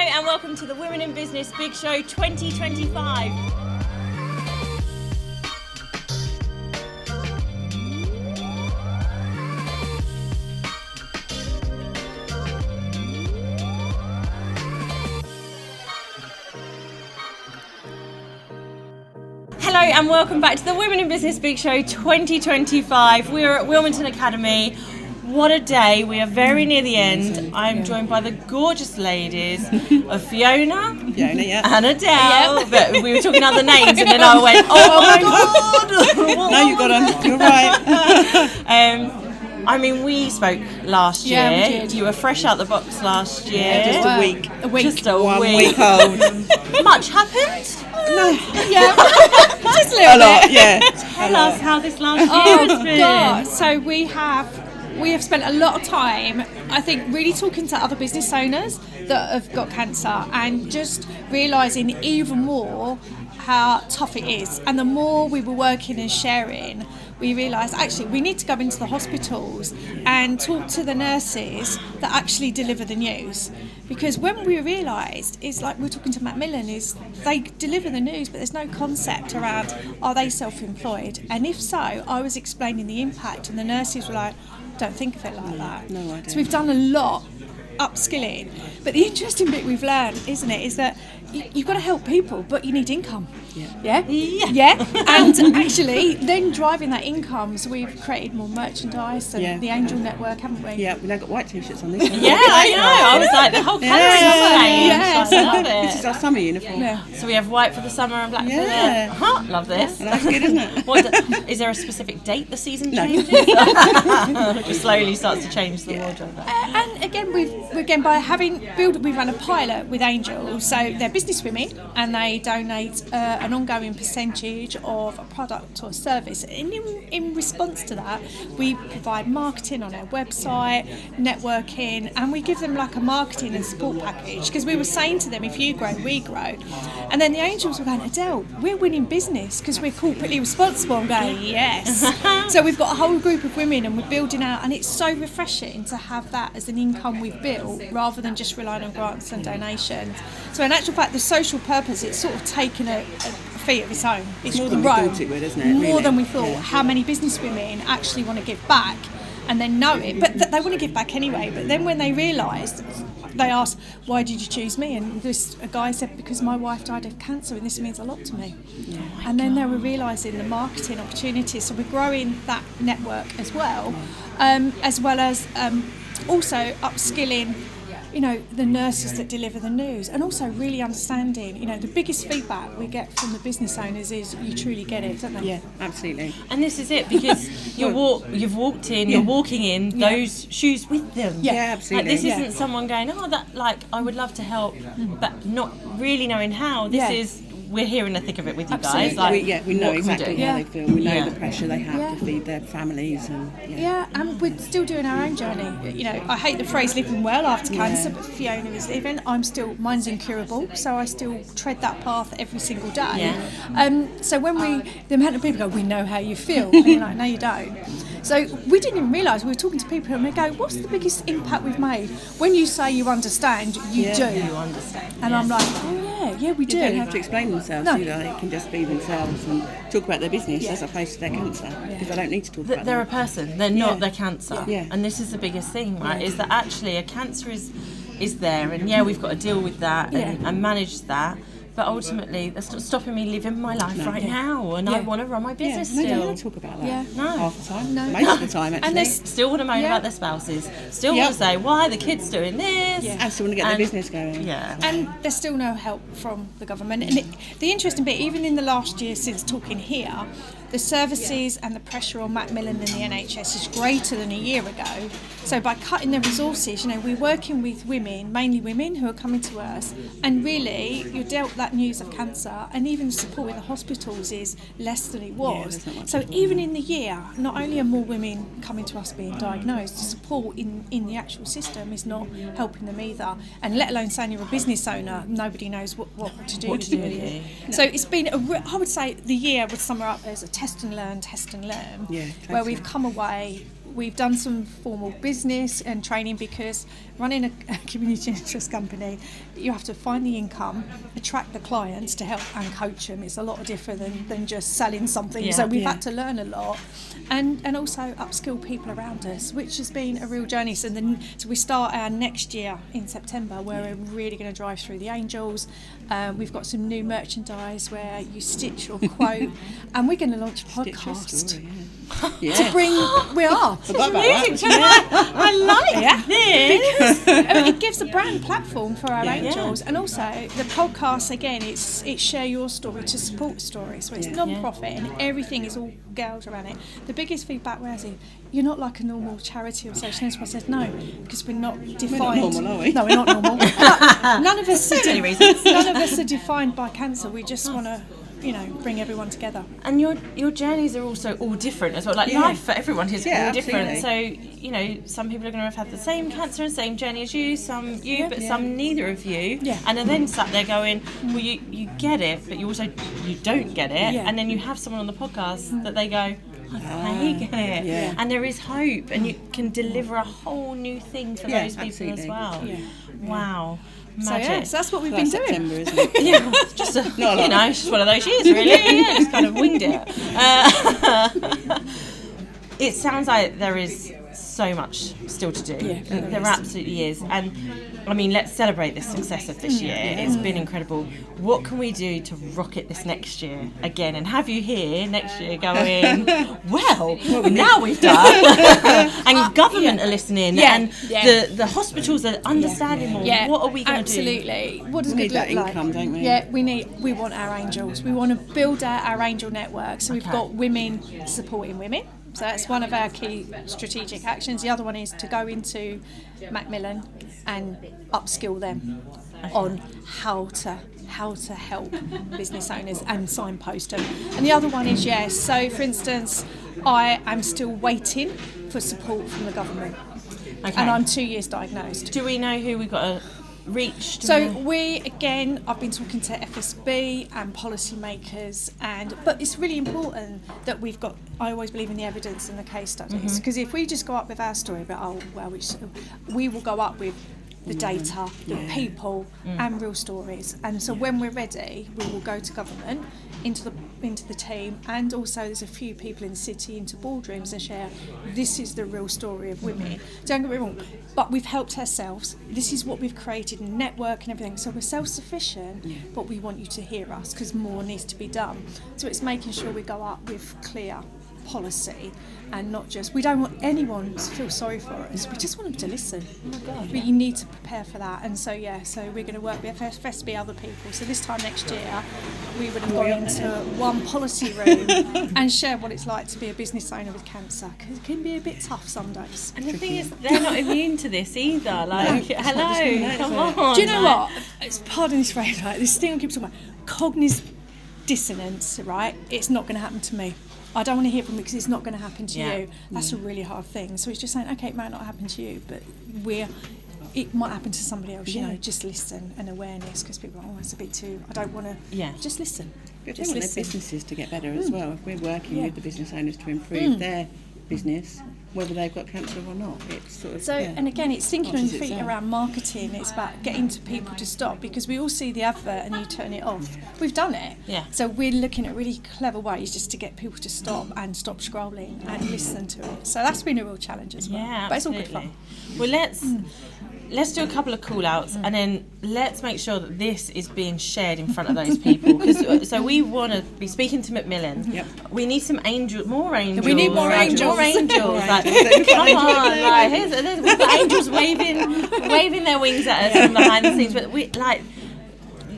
and welcome to the Women in Business Big Show 2025. Hello and welcome back to the Women in Business Big Show 2025. We are at Wilmington Academy. What a day. We are very near the end. I'm joined by the gorgeous ladies of Fiona and Adelle. But we were talking other names and then I went, oh my God. No, you got them. You're right. I mean, we spoke last year. Yeah, we did. You were fresh out the box last year. Yeah, just a week. A week. Just a 1 week. week old. Much happened? No. Yeah, just a A little lot, bit. yeah. Tell us how this last year has been. God. So we have spent a lot of time, I think, really talking to other business owners that have got cancer and just realising even more how tough it is. And the more we were working and sharing, we realised actually we need to go into the hospitals and talk to the nurses that actually deliver the news. Because when we realised, it's like we're talking to Macmillan, is they deliver the news, but there's no concept around are they self-employed? And if so, I was explaining the impact, and the nurses were like, don't think of it like that. No idea. So we've done a lot upskilling. But the interesting bit we've learned, isn't it, is that you've got to help people, but you need income. Yeah. And actually, then driving that income, so we've created more merchandise and the Angel Network, haven't we? Yeah, we've now got white t-shirts on this one. Yeah, I know. I was like, the whole colouring changed. Yes. I love This it. is our summer uniform. Yeah. So we have white for the summer and black for Yeah. the... Love this. And that's good, isn't it? Is there a specific date the season No. changes? It slowly starts to change the wardrobe. And again, we've by we run a pilot with Angel, so they're business women and they donate an ongoing percentage of a product or service. And in response to that, we provide marketing on our website, networking, and we give them like a marketing and support package. Because we were saying to them, if you grow, we grow. And then the Angels were going, Adelle, we're winning business because we're corporately responsible. I'm going, yes. So we've got a whole group of women and we're building out, and it's so refreshing to have that as an income we've built rather than just relying on grants and donations. So in actual fact, the social purpose, it's sort of taken a feet of its own. It's more than we grown. thought it would, isn't it? More really? than we thought. Yeah. How many business women actually want to give back and then know it, but they want to give back anyway. But then when they realised, they asked, why did you choose me? And a guy said, because my wife died of cancer and this means a lot to me. And then they were realising the marketing opportunities. So we're growing that network as well as also upskilling the nurses that deliver the news, and also really understanding, the biggest feedback we get from the business owners is you truly get it, don't they? Yeah, absolutely. And this is it, because you've walked in, you're walking in those shoes with them. Yeah, absolutely. Like, this isn't someone going, I would love to help, but not really knowing how. This is, we're here in the thick of it with you guys. Like, we know what can we exactly do? how they feel. We know Yeah. the pressure they have to feed their families, and and we're still doing our own journey. I hate the phrase living well after cancer, but Fiona is living. Mine's incurable, so I still tread that path every single day. So when the amount of people go, we know how you feel, and you're like, no, you don't. So we didn't even realise, we were talking to people and they go, what's the biggest impact we've made? When you say you understand, you do. You understand. And I'm like, oh yeah, we do. They don't have to explain themselves, No. do they? They can just be themselves and talk about their business as opposed to their cancer, because they don't need to talk about They're a that. person, they're not their cancer. Yeah. And this is the biggest thing, right, is that actually a cancer is there, and we've got to deal with that and manage that. But ultimately, that's not stopping me living my life now, and I want to run my business They don't still. want to talk about that Yeah. half the time, No. most of the time actually. And there's Still want to moan about their spouses. Still want to say, why are the kids doing this? and still want to get their business going. Yeah. And there's still no help from the government. And the interesting bit, even in the last year since talking here, the services and the pressure on Macmillan and the NHS is greater than a year ago. So by cutting the resources, we're working with women, mainly women who are coming to us, and really you're dealt that news of cancer, and even support in the hospitals is less than it was. So even in the year, not only are more women coming to us being diagnosed, the support in the actual system is not helping them either. And let alone saying you're a business owner, nobody knows what to do with you. So it's been, I would say the year would sum up as a test and learn, Yeah, where we've come away we've done some formal business and training, because running a community interest company, you have to find the income, attract the clients to help and coach them. It's a lot different than just selling something. So we've had to learn a lot, and also upskill people around us, which has been a real journey. So we start our next year in September, where we're really going to drive through the angels. We've got some new merchandise where you stitch or quote, and we're going to launch a podcast to bring. We are. I like this. Because it gives a brand platform for our angels, and also the podcast, again, it's share your story to support stories. So it's non-profit, and everything is all girls around it. The biggest feedback was, you're not like a normal charity or social enterprise. I said, no, because we're not defined. We're not normal, are we? No, we're not normal. None of us are defined by cancer. We just want to, bring everyone together. And your journeys are also all different as well. Like life for everyone is all different. Absolutely. So, some people are going to have had the same cancer and same journey as you, some some neither of you. Yeah. And are then sat there going, well, you get it, but you don't get it. Yeah. And then you have someone on the podcast that they go, they get it. Yeah. And there is hope, and you can deliver a whole new thing for those people as well. Yeah. Wow. Magic. So that's what we've been doing. September, isn't it? Yeah, just it's just one of those years, really. Yeah, just kind of winged it. It sounds like there is so much still to do. Yeah, there absolutely is. And I mean, let's celebrate the success of this year. It's been incredible. What can we do to rocket this next year again, and have you here next year going, well, now we've done, and government are listening, and the hospitals are understanding more. What are we going to do? Absolutely. What does we good need look that like? income, don't we? Yeah, we want our angels. We want to build out our angel network. So we've got women supporting women. So that's one of our key strategic actions. The other one is to go into Macmillan and upskill them on how to help business owners and signpost them. And the other one is, so for instance, I am still waiting for support from the government. Okay. And I'm 2 years diagnosed. Do we know who we got to reach? I've been talking to FSB and policymakers, but it's really important that I always believe in the evidence and the case studies, because if we just go up with our story about, we will go up with the data, the people, and real stories. And so when we're ready, we will go to government, into the team, and also there's a few people in the city, into boardrooms, and share, this is the real story of women. Don't get me wrong, but we've helped ourselves. This is what we've created, a network and everything. So we're self-sufficient, but we want you to hear us, because more needs to be done. So it's making sure we go up with clear policy, and not just, we don't want anyone to feel sorry for us, we just want them to listen. But you need to prepare for that. And so we're going to work with FSB, other people. So this time next year we would have gone into one policy room and share what it's like to be a business owner with cancer, because it can be a bit tough some days. And the thing is, they're not immune to this either. Like, hello, come on. Do you know what? Pardon this phrase, right? This thing I keep talking about, cognitive dissonance, right? It's not going to happen to me. I don't want to hear from you because it's not going to happen to you. That's a really hard thing. So it's just saying, okay, it might not happen to you, but it might happen to somebody else. Just listen, and awareness, because people are, it's a bit too, I don't want to. Just listen. But if they want their businesses to get better as well, if we're working with the business owners to improve their business, whether they've got cancer or not, it's sort of and again, it's thinking on your feet around marketing. It's about getting to people to stop, because we all see the advert and you turn it off. We've done it, so we're looking at really clever ways just to get people to stop scrolling and listen to it. So that's been a real challenge as well, but it's all good fun. Well, let's do a couple of call outs, and then let's make sure that this is being shared in front of those people, so we want to be speaking to Macmillan. We need some more angels. We need more angels. Like, come on, like, we've got angels waving their wings at us from behind the scenes, but we like.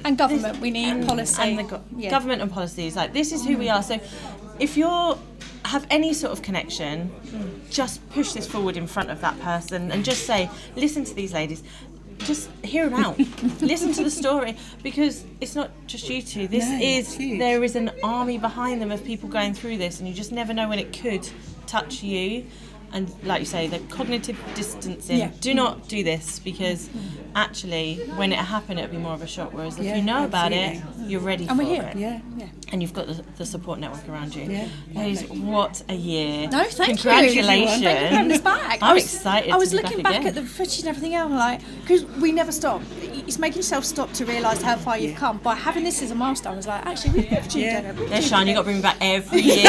And government, we need policy. And government and policies. Like, this is who we are. So if you have any sort of connection, just push this forward in front of that person and just say, listen to these ladies. Just hear them out. Listen to the story, because it's not just you two. There is an army behind them of people going through this, and you just never know when it could touch you. And like you say, the cognitive distancing. Yeah. Do not do this, because actually, when it happened, it'll be more of a shock. Whereas if Yeah, you know about it, absolutely. you're ready And for we're here. it. Yeah. And you've got the support network around you. Yeah, Ladies, perfect. what a year. No, thank you. Congratulations. Thank you for having us back. I'm excited I was to be looking back back again. at the footage and everything else, like, because we never stop. It's making yourself stop to realise how far you've come. By having this as a milestone, I was like, actually, we've achieved Yeah. it. There's Sean, you've got to bring me back every year.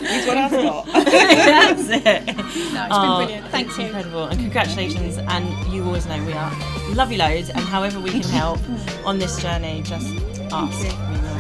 He's what I've got. That's it. No, it's been brilliant. Thank It's you. incredible, and congratulations. And you always know we are love you loads, and however we can help on this journey, just ask. We will.